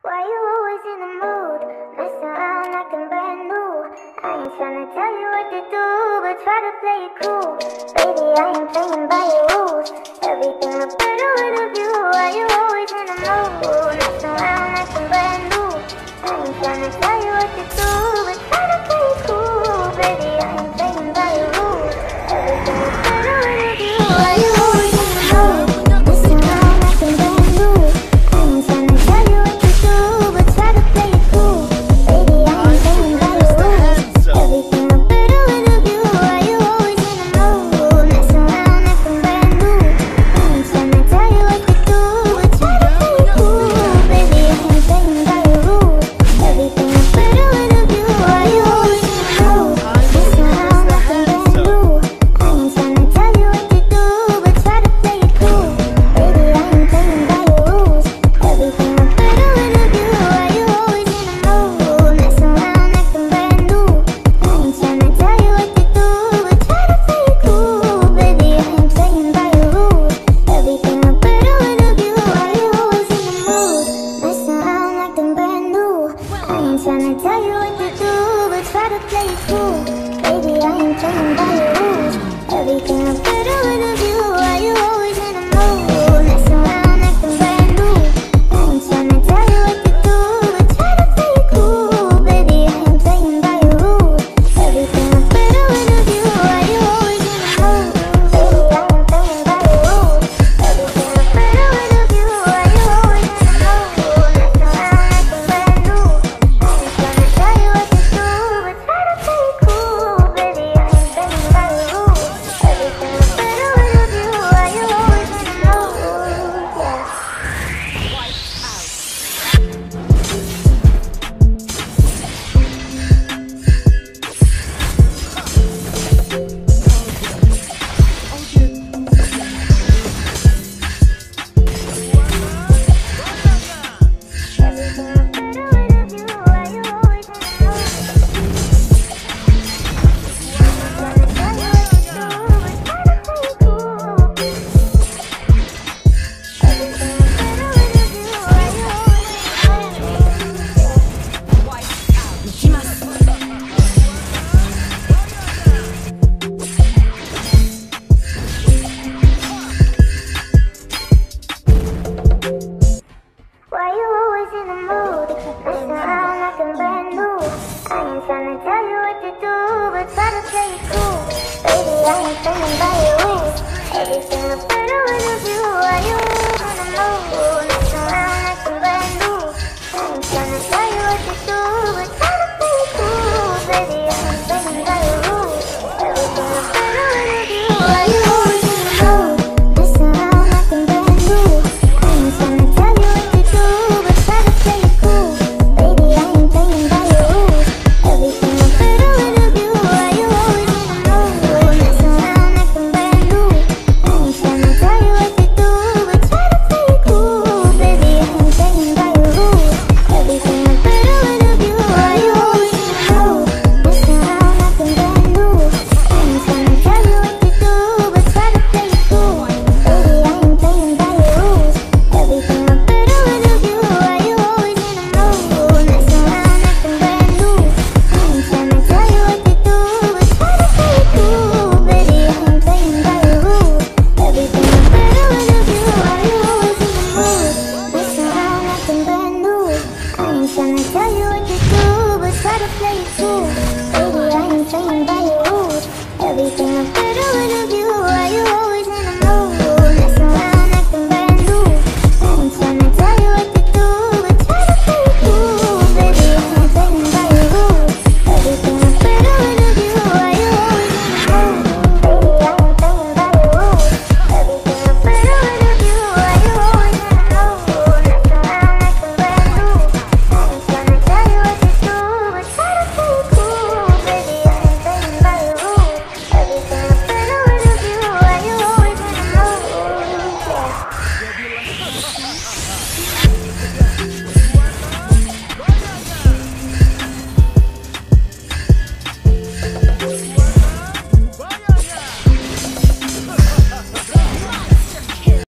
Why you always in the mood? Messing around acting brand new. I ain't tryna tell you what to do, but try to play it cool. Baby, I ain't playing by your rules. Everything look better with a view. Why you always in the mood? Messing around acting brand new. I ain't tryna tell you what to do, but try to play it cool. Baby, I ain't playing by your rules. Everything look better with a view. Why you always in the mood? Messing around acting brand new. I ain't tryna tell you what to do, but try to play it cool. Baby, I ain't playing by your rules. Everything look better with a view. Why you always in the mood? Messing around acting brand new. I ain't tryna tell you what to do, but try to play it cool. Baby, I ain't playing by your rules. Everything look better with a view. Why you always in the mood? Messing around acting brand new. I ain't tryna tell you what to do, but try to play it cool. Baby, I ain't playing by your rules. Everything look better with a view. Why you always in the mood? Messing around acting brand new. I ain't tryna tell you what to do, but try to play it cool. Baby, I ain't playing by your rules. Everything look better with a view. Why you always in the mood? Messing around acting brand new. I ain't tryna tell you what to do, but try to play it cool. Baby, I ain't playing by your rules. Everything look better with a view. Why you always in the mood? Messing around acting brand new. I ain't tryna tell you what to do, but try to play it cool. Baby, I ain't playing by your rules. Everything look better with a view. Why you always in the mood? Baby, I ain't playing by your rules. Everything look better with a view. Why you always in the mood? Messing around acting brand new. I ain't tryna tell you what to do, but try to play it cool. Baby, I ain't playing by your rules. Everything look better with a view. Why you always in the mood? Yeah. Everything look better with a view. Why you always in the mood? Tryna tell you what to do, but try to play it cool. Everything look better with a view. Why you always in the Why you always in the mood? Messing around acting brand new. I ain't tryna tell you what to do, but try to play it cool. Baby, I ain't playing by your rules. Everything look better with a view. Why you always in the mood? Messing around acting brand new. I ain't tryna tell you what to do, but try to play it cool. Baby, I ain't playing by your rules. Everything look better with a view. Why you always in the mood? Messing around acting brand new. I ain't tryna tell you what to do, but try to play it cool. Baby, I ain't playing by your rules. Everything look better with a view. Why you always in the mood? Messing around acting brand new. I ain't tryna tell you what to do, but try to play it cool. Baby, I ain't playing by your rules. Everything look better with a view. Why you always in the mood? Messing around acting brand new. I ain't tryna tell you what to do, but try to play it cool. Baby, I ain't playing by your rules. Everything look better with a view. Why you always in the mood? Messing around acting brand new. I ain't tryna tell you what to do, but try to play it cool. Baby, I ain't playing by your rules. Everything look better with a view. Why you always in the mood? Messing around acting brand new. I ain't tryna tell you what to do, but try to play it cool. Baby, I ain't playing by your rules. Everything look better with a view. Why you always